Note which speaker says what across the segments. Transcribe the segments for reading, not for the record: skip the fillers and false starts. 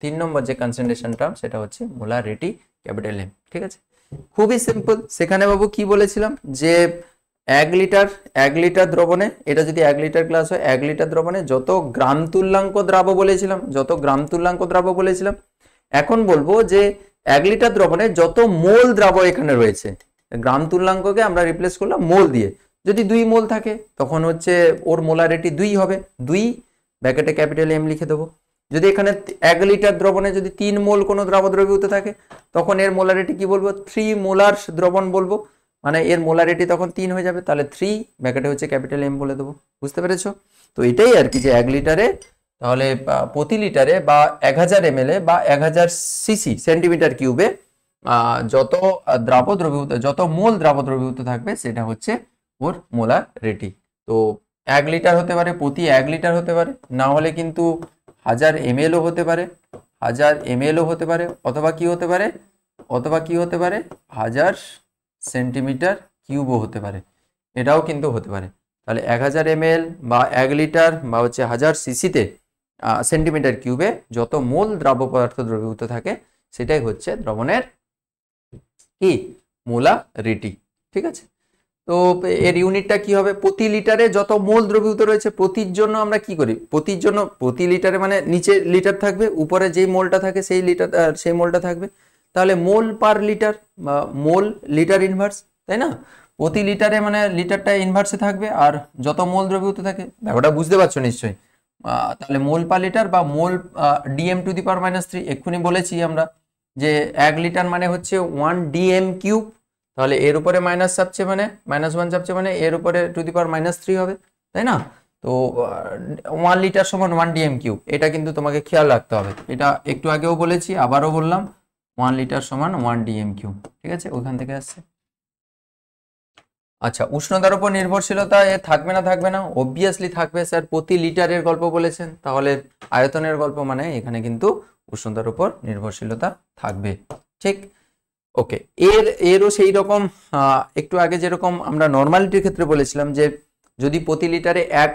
Speaker 1: 3 নম্বর যে concentration term সেটা হচ্ছে মোলারিটি ক্যাপিটাল এম। ঠিক আছে, খুবই সিম্পল। সেখানে বাবু কি বলেছিলাম যে 1 লিটার দ্রবণে, এটা যদি 1 লিটার গ্লাস হয়, 1 লিটার দ্রবণে যত গ্রাম তুল্যাঙ্ক দ্রাব্য বলেছিলাম, যত গ্রাম তুল্যাঙ্ক দ্রাব্য বলেছিলাম। এখন বলবো যে 1 লিটার দ্রবণে যত মোল দ্রাব্য এখানে রয়েছে, গ্রাম তুল্যাঙ্ককে আমরা রিপ্লেস করলাম মোল দিয়ে। যদি 2 মোল থাকে তখন হচ্ছে ওর মোলারিটি 2 হবে, 2 ব্র্যাকেটে ক্যাপিটাল এম লিখে দেবো। যদি এখানে 1 লিটার দ্রবণে যদি 3 মোল কোনো দ্রাব্য দ্রবীভূত থাকে তখন এর মোলারিটি কি বলবো, 3 মোলার দ্রবণ বলবো, মানে এর মোলারিটি তখন 3 হয়ে যাবে। তাহলে 3 ব্র্যাকেটে হচ্ছে ক্যাপিটাল এম বলে দেবো। বুঝতে পেরেছো? তো এটাই আর কি, যে 1 লিটারে তাহলে প্রতি লিটারে বা 1000 ml বা 1000 সিসি সেন্টিমিটার কিউবে যত দ্রাব্য দ্রবীভূত, যত মোল দ্রাব্য দ্রবীভূত থাকবে সেটা হচ্ছে ওর মোলারিটি। তো 1 লিটার হতে পারে, প্রতি 1 লিটার হতে পারে, না হলে কিন্তু 1000 ml ও হতে পারে, 1000 ml ও হতে পারে, অথবা কি হতে পারে, 1000 সেন্টিমিটার কিউবও হতে পারে, এটাও কিন্তু হতে পারে। তাহলে 1000 ml বা 1 লিটার বা হচ্ছে 1000 সিসিতে সেন্টিমিটার কিউবে যত মোল দ্রাব্য পদার্থ দ্রবীভূত থাকে সেটাই হচ্ছে দ্রবণের কি মোলারিটি। ঠিক আছে, তো এর ইউনিটটা কি হবে, প্রতি লিটারে যত মোল দ্রবীভূত রয়েছে, প্রতির জন্য আমরা কি করি, প্রতির জন্য প্রতি লিটারে মানে নিচে লিটার থাকবে, উপরে যেই মোলটা থাকে সেই লিটার, সেই মোলটা থাকবে। তাহলে মোল পার লিটার বা মোল লিটার ইনভার্স, তাই না? প্রতি লিটারে মানে লিটারটা ইনভার্সে থাকবে, আর যত মোল দ্রবীভূত থাকে, ব্যাপারটা বুঝতে পারছো নিশ্চয়ই। তাহলে মোল পার লিটার বা মোল ডিএম টু দি পাওয়ার -3, এক্ষুনি বলেছি আমরা যে 1 লিটার মানে হচ্ছে 1 ডিএম কিউব। তাহলে এর উপরে মাইনাস চাপছে মানে -1 চাপছে মানে এর উপরে টু দি পাওয়ার -3 হবে, তাই না? তো 1 লিটার সমান 1 ডিএম কিউব, এটা কিন্তু তোমাকে খেয়াল রাখতে হবে। এটা একটু আগেও বলেছি, আবারও বললাম, 1 লিটার সমান 1 ডিএম কিউব। ঠিক আছে, ওখান থেকে আসছে। আচ্ছা, উষ্ণতার উপর নির্ভরশীলতা এ থাকবে না, থাকবে না? অবভিয়াসলি থাকবে স্যার, প্রতি লিটারের গল্প বলেছেন, তাহলে আয়তনের গল্প মানে এখানে কিন্তু উষ্ণতার উপর নির্ভরশীলতা থাকবে। ঠিক, ওকে। এরও সেই রকম, একটু আগে যেরকম আমরা নর্মালিটির ক্ষেত্রে বলেছিলাম যে যদি প্রতি লিটারে 1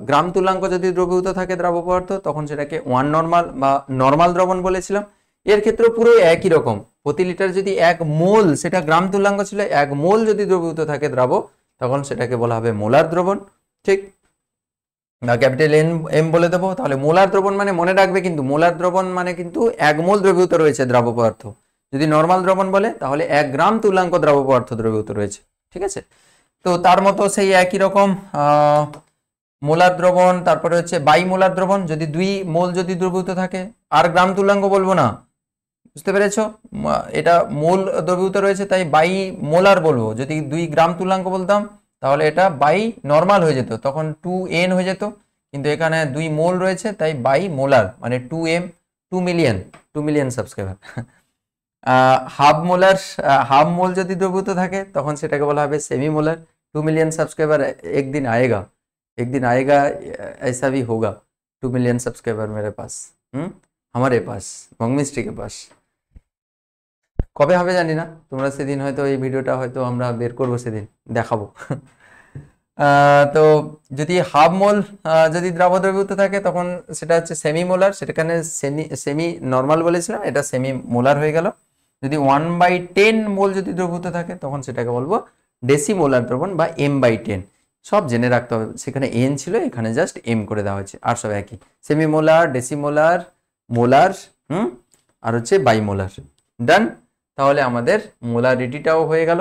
Speaker 1: গ্রাম তুল্যাঙ্ক যদি দ্রবীভূত থাকে দ্রাব্য পদার্থ, তখন সেটাকে 1 নর্মাল বা নর্মাল দ্রবণ বলেছিলাম। এর ক্ষেত্রে পুরো একই রকম, প্রতি লিটার যদি 1 মোল, সেটা গ্রাম তুল্যাঙ্ক ছিল, 1 মোল যদি দ্রবীভূত থাকে দ্রাব্য, তখন সেটাকে বলা হবে মোলার দ্রবণ। ঠিক, বা ক্যাপিটাল এম বলে দেবো। তাহলে মোলার দ্রবণ মানে মনে রাখবে কিন্তু, মোলার দ্রবণ মানে কিন্তু 1 মোল দ্রবীভূত রয়েছে দ্রাব্য পদার্থ। যদি নর্মাল দ্রবণ বলে তাহলে 1 গ্রাম তুল্যাঙ্ক দ্রাব্য পদার্থ দ্রবীভূত রয়েছে। ঠিক আছে, তো তার মতো সেই একই রকম মোলার দ্রবণ, তারপরে হচ্ছে বাইমোলার দ্রবণ, যদি 2 মোল যদি দ্রবীভূত থাকে, আর গ্রাম তুল্যাঙ্ক বলবো না, বুঝতে পেরেছো? এটা মোল দ্রবীভূত রয়েছে তাই বাই মোলার বলবো। যদি 2 গ্রাম তুল্যাঙ্ক বলতাম তাহলে এটা বাই নর্মাল হয়ে যেত, তখন 2n হয়ে যেত। কিন্তু এখানে 2 মোল রয়েছে তাই বাই মোলার, মানে 2m, 2 million subscriber. Half molar, half মোল যদি দ্রবীভূত থাকে তখন সেটাকে বলা হবে সেমি মোলার। 2 মিলিয়ন সাবস্ক্রাইবার एक दिन आएगा, एक दिन आएगा, ऐसा भी होगा। 2 मिलियन सब्सक्राइबर मेरे पास, हमारे पास, मंगमिस्ट्री के पास। কবে হবে জানি না, তোমরা সেদিন হয়তো এই ভিডিওটা হয়তো আমরা বের করবো, সেদিন দেখাবো। তো যদি হাফ মোল যদি দ্রাব্য দ্রবীভূত থাকে তখন সেটা হচ্ছে সেমি মোলার, সেটাখানে সেমি নর্মাল বলেছিলাম, এটা সেমি মোলার হয়ে গেল। যদি 1/10 মোল যদি দ্রবীভূত থাকে তখন সেটাকে বলবো ডেসিমোলার দ্রবণ বা m/10। সব জেনে রাখতে হবে, সেখানে n ছিল, এখানে জাস্ট m করে দেওয়া হয়েছে, আর সব একই, সেমি মোলার, ডেসিমোলার, মোলার, আর হচ্ছে বাইমোলার। ডান, তাহলে আমাদের মোলারিটিটাও হয়ে গেল।